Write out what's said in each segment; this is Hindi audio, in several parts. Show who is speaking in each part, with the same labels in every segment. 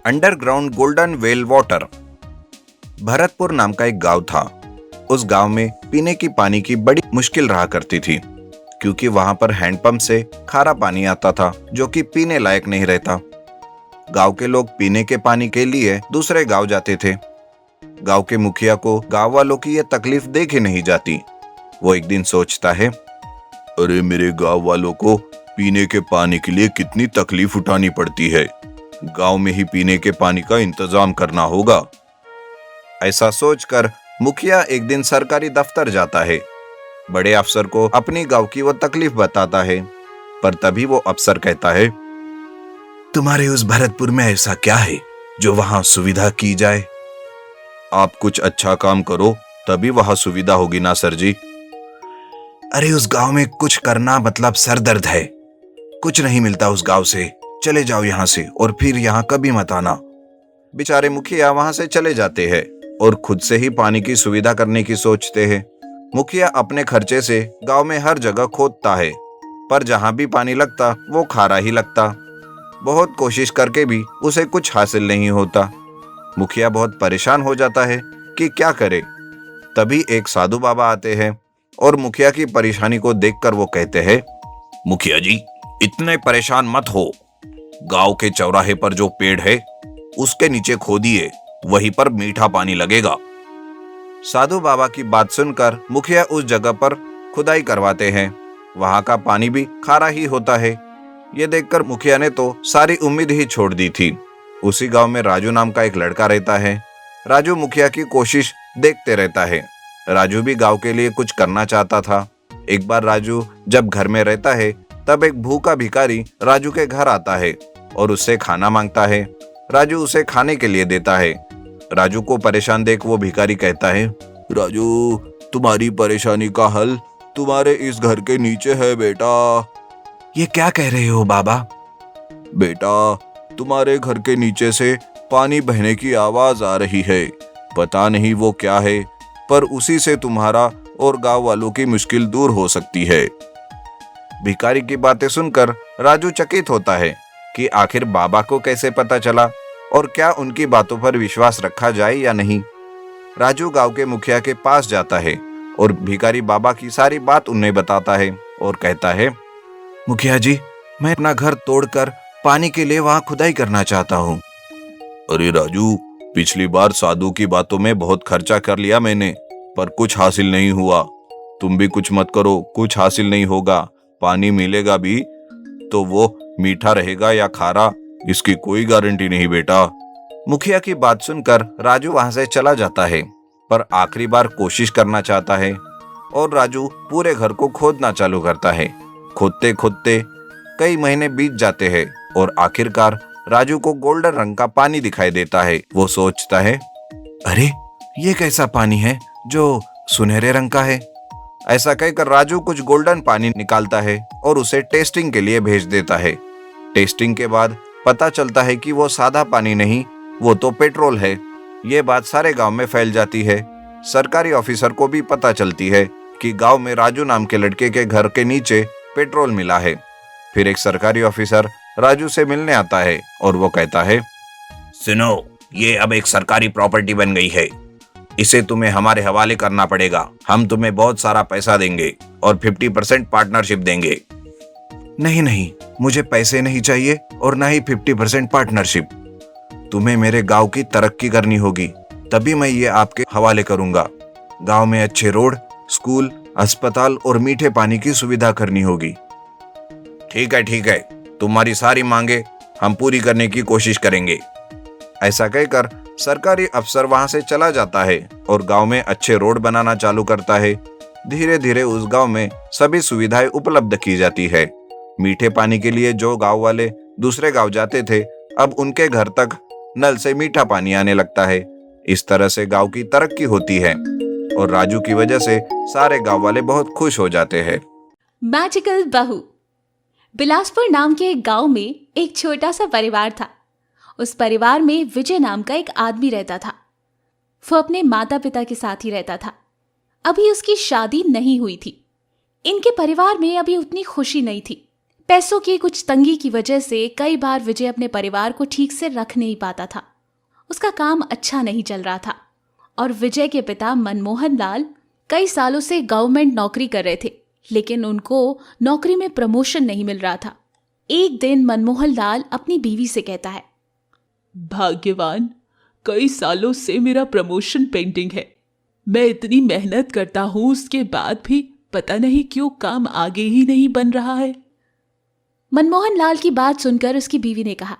Speaker 1: Underground golden well water. Bharatpur नाम का एक गांव था। उस गांव में पीने की पानी की बड़ी मुश्किल रहा करती थी, क्योंकि वहां पर हैंडपंप से खारा पानी आता था जो कि पीने लायक नहीं रहता। गांव के लोग पीने के पानी के लिए दूसरे गांव जाते थे। गांव के मुखिया को गांव वालों की यह तकलीफ देखी नहीं जाती। वो एक दिन सोचता है, अरे मेरे गांव वालों को पीने के पानी के लिए कितनी तकलीफ उठानी पड़ती है, गांव में ही पीने के पानी का इंतजाम करना होगा। ऐसा सोचकर मुखिया एक दिन सरकारी दफ्तर जाता है। बड़े अफसर को अपनी गांव की वो तकलीफ बताता है, पर तभी वो अफसर कहता है, तुम्हारे उस भरतपुर में ऐसा क्या है जो वहां सुविधा की जाए? आप कुछ अच्छा काम करो तभी वहां सुविधा होगी ना सर जी। अरे उस गांव में कुछ करना मतलब सर दर्द है, कुछ नहीं मिलता उस गांव से, चले जाओ यहां से और फिर यहां कभी मत आना। बेचारे मुखिया वहां से चले जाते हैं और खुद से ही पानी की सुविधा करने की सोचते हैं। मुखिया अपने खर्चे से गांव में हर जगह खोदता है, पर जहां भी पानी लगता वो खारा ही लगता। बहुत कोशिश करके भी उसे कुछ हासिल नहीं होता। मुखिया बहुत परेशान हो जाता है कि क्या करे। तभी एक साधु बाबा आते हैं और मुखिया की परेशानी को देखकर वो कहते हैं, मुखिया जी इतने परेशान मत हो, गांव के चौराहे पर जो पेड़ है उसके नीचे खोदिए, वहीं पर मीठा पानी लगेगा। साधु बाबा की बात सुनकर मुखिया उस जगह पर खुदाई करवाते हैं। वहां का पानी भी खारा ही होता है। ये देखकर मुखिया ने तो सारी उम्मीद ही छोड़ दी थी। उसी गांव में राजू नाम का एक लड़का रहता है। राजू मुखिया की कोशिश देखते रहता है। राजू भी गांव के लिए कुछ करना चाहता था। एक बार राजू जब घर में रहता है तब एक भूखा भिखारी राजू के घर आता है और उससे खाना मांगता है। राजू उसे खाने के लिए देता है। राजू को परेशान देख वो भिखारी कहता है, राजू तुम्हारी परेशानी का हल तुम्हारे इस घर के नीचे है बेटा। ये क्या कह रहे हो बाबा? बेटा तुम्हारे घर के नीचे से पानी बहने की आवाज आ रही है, पता नहीं वो क्या है, पर उसी से तुम्हारा और गांव वालों की मुश्किल दूर हो सकती है। भिखारी की बातें सुनकर राजू चकित होता है कि आखिर बाबा को कैसे पता चला और क्या उनकी बातों पर विश्वास रखा जाए या नहीं। राजू गांव के मुखिया के पास जाता है और भिखारी बाबा की सारी बात उन्हें बताता है और कहता है, मुखिया जी मैं अपना घर तोड़कर पानी के लिए वहां खुदाई करना चाहता हूँ। अरे राजू पिछली बार साधु की बातों में बहुत खर्चा कर लिया मैंने, पर कुछ हासिल नहीं हुआ। तुम भी कुछ मत करो, कुछ हासिल नहीं होगा। पानी मिलेगा भी तो वो मीठा रहेगा या खारा, इसकी कोई गारंटी नहीं बेटा। मुखिया की बात सुनकर राजू वहां से चला जाता है, पर आखिरी बार कोशिश करना चाहता है और राजू पूरे घर को खोदना चालू करता है। खोदते खोदते कई महीने बीत जाते हैं और आखिरकार राजू को गोल्डन रंग का पानी दिखाई देता है। वो सोचता है, अरे ये कैसा पानी है जो सुनहरे रंग का है? ऐसा कहकर राजू कुछ गोल्डन पानी निकालता है और उसे टेस्टिंग के लिए भेज देता है। टेस्टिंग के बाद पता चलता है कि वो सादा पानी नहीं, वो तो पेट्रोल है। ये बात सारे गांव में फैल जाती है। सरकारी ऑफिसर को भी पता चलती है कि गांव में राजू नाम के लड़के के घर के नीचे पेट्रोल मिला है। फिर एक सरकारी ऑफिसर राजू से मिलने आता है और वो कहता है, सुनो ये अब एक सरकारी प्रॉपर्टी बन गई है, इसे तुम्हें हमारे हवाले करना पड़ेगा। हम तुम्हें बहुत सारा पैसा देंगे और 50% पार्टनरशिप देंगे। नहीं नहीं, मुझे पैसे नहीं चाहिए और ना ही 50% पार्टनरशिप। तुम्हें मेरे गांव की तरक्की करनी होगी, तभी मैं ये आपके हवाले करूंगा। गांव में अच्छे रोड, स्कूल, अस्पताल और मीठे पानी की सुविधा करनी होगी। ठीक है, तुम्हारी सारी मांगे हम पूरी करने की कोशिश करेंगे। ऐसा कहकर सरकारी अफसर वहां से चला जाता है और गांव में अच्छे रोड बनाना चालू करता है। धीरे धीरे उस गांव में सभी सुविधाएं उपलब्ध की जाती है। मीठे पानी के लिए जो गांव वाले दूसरे गांव जाते थे, अब उनके घर तक नल से मीठा पानी आने लगता है। इस तरह से गांव की तरक्की होती है और राजू की वजह से सारे गांव वाले बहुत खुश हो जाते हैं।
Speaker 2: मैजिकल बहू। बिलासपुर नाम के एक गांव में एक छोटा सा परिवार था। उस परिवार में विजय नाम का एक आदमी रहता था। वो अपने माता पिता के साथ ही रहता था। अभी उसकी शादी नहीं हुई थी। इनके परिवार में अभी उतनी खुशी नहीं थी, पैसों की कुछ तंगी की वजह से कई बार विजय अपने परिवार को ठीक से रख नहीं पाता था। उसका काम अच्छा नहीं चल रहा था और विजय के पिता मनमोहन लाल कई सालों से गवर्नमेंट नौकरी कर रहे थे, लेकिन उनको नौकरी में प्रमोशन नहीं मिल रहा था। एक दिन मनमोहन लाल अपनी बीवी से कहता है,
Speaker 3: भाग्यवान, कई सालों से मेरा प्रमोशन पेंडिंग है। मैं इतनी मेहनत करता हूँ, उसके बाद भी पता नहीं क्यों काम आगे ही नहीं बन रहा है।
Speaker 2: मनमोहन लाल की बात सुनकर उसकी बीवी ने कहा,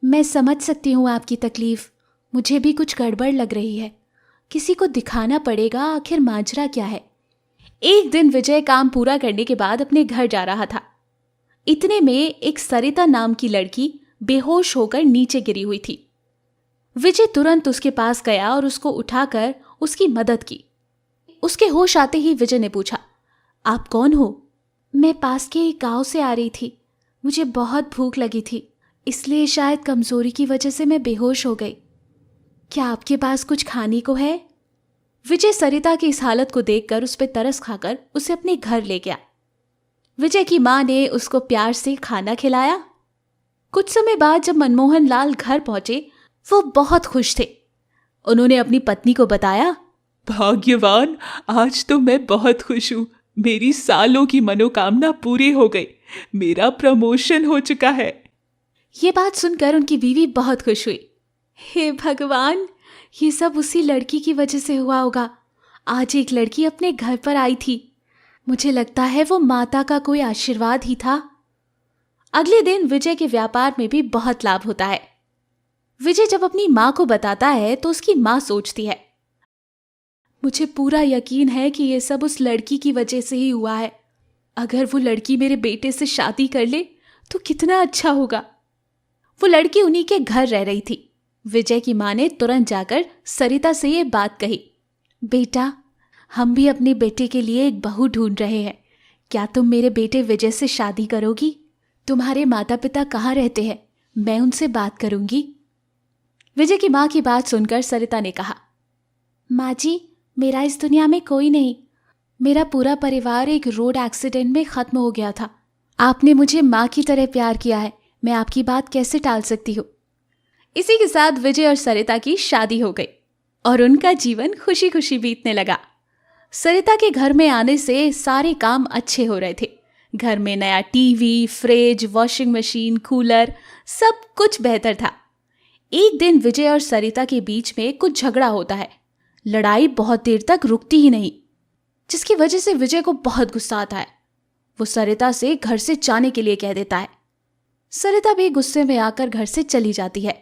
Speaker 2: मैं समझ सकती हूँ आपकी तकलीफ। मुझे भी कुछ गड़बड़ लग रही है। किसी को दिखाना पड़ेगा आखिर माजरा क्या है। एक दिन विजय काम पूरा करने के बाद अपने घर जा रहा था। इतने में एक सरिता नाम की लड़की बेहोश होकर नीचे गिरी हुई थी। विजय तुरंत उसके पास गया और उसको उठाकर उसकी मदद की। उसके होश आते ही विजय ने पूछा, आप कौन हो? मैं पास के एक गांव से आ रही थी। मुझे बहुत भूख लगी थी, इसलिए शायद कमजोरी की वजह से मैं बेहोश हो गई। क्या आपके पास कुछ खाने को है? विजय सरिता की इस हालत को देखकर उस पर तरस खाकर उसे अपने घर ले गया। विजय की मां ने उसको प्यार से खाना खिलाया। कुछ समय बाद जब मनमोहन लाल घर पहुंचे, वो बहुत खुश थे। उन्होंने अपनी पत्नी को बताया,
Speaker 3: भाग्यवान, आज तो मैं बहुत खुश हूँ। मेरी सालों की मनोकामना पूरी हो गई। मेरा प्रमोशन हो चुका है।
Speaker 2: ये बात सुनकर उनकी बीवी बहुत खुश हुई। हे भगवान, ये सब उसी लड़की की वजह से हुआ होगा। आज एक लड़की अपने घर पर आई थी। मुझे लगता है वो माता का कोई आशीर्वाद ही था। अगले दिन विजय के व्यापार में भी बहुत लाभ होता है। विजय जब अपनी माँ को बताता है तो उसकी माँ सोचती है, मुझे पूरा यकीन है कि ये सब उस लड़की की वजह से ही हुआ है। अगर वो लड़की मेरे बेटे से शादी कर ले तो कितना अच्छा होगा। वो लड़की उन्हीं के घर रह रही थी। विजय की माँ ने तुरंत जाकर सरिता से ये बात कही, बेटा, हम भी अपने बेटे के लिए एक बहू ढूंढ रहे हैं। क्या तुम मेरे बेटे विजय से शादी करोगी? तुम्हारे माता पिता कहाँ रहते हैं? मैं उनसे बात करूंगी। विजय की माँ की बात सुनकर सरिता ने कहा, माँ जी, मेरा इस दुनिया में कोई नहीं। मेरा पूरा परिवार एक रोड एक्सीडेंट में खत्म हो गया था। आपने मुझे माँ की तरह प्यार किया है। मैं आपकी बात कैसे टाल सकती हूँ? इसी के साथ विजय और सरिता की शादी हो गई और उनका जीवन खुशी खुशी बीतने लगा। सरिता के घर में आने से सारे काम अच्छे हो रहे थे। घर में नया TV, fridge, washing machine, cooler, सब कुछ बेहतर था। एक दिन विजय और सरिता के बीच में कुछ झगड़ा होता है। लड़ाई बहुत देर तक रुकती ही नहीं, जिसकी वजह से विजय को बहुत गुस्सा आता है। वो सरिता से घर से जाने के लिए कह देता है। सरिता भी गुस्से में आकर घर से चली जाती है।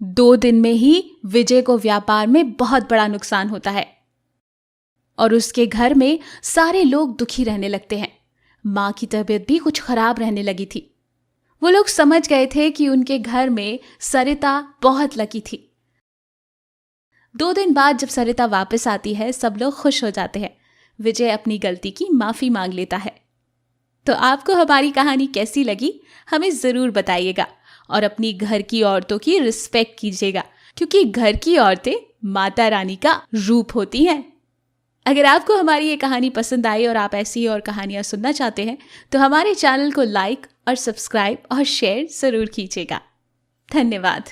Speaker 2: 2 दिन में ही विजय को व्यापार में बहुत बड़ा नुकसान होता है और उसके घर में सारे लोग दुखी रहने लगते हैं। माँ की तबीयत भी कुछ खराब रहने लगी थी। वो लोग समझ गए थे कि उनके घर में सरिता बहुत लकी थी। 2 दिन बाद जब सरिता वापस आती है, सब लोग खुश हो जाते हैं। विजय अपनी गलती की माफी मांग लेता है। तो आपको हमारी कहानी कैसी लगी, हमें ज़रूर बताइएगा और अपनी घर की औरतों की रिस्पेक्ट कीजिएगा, क्योंकि घर की औरतें माता रानी का रूप होती हैं। अगर आपको हमारी ये कहानी पसंद आई और आप ऐसी और कहानियाँ सुनना चाहते हैं तो हमारे चैनल को लाइक और सब्सक्राइब और शेयर ज़रूर कीजिएगा। धन्यवाद।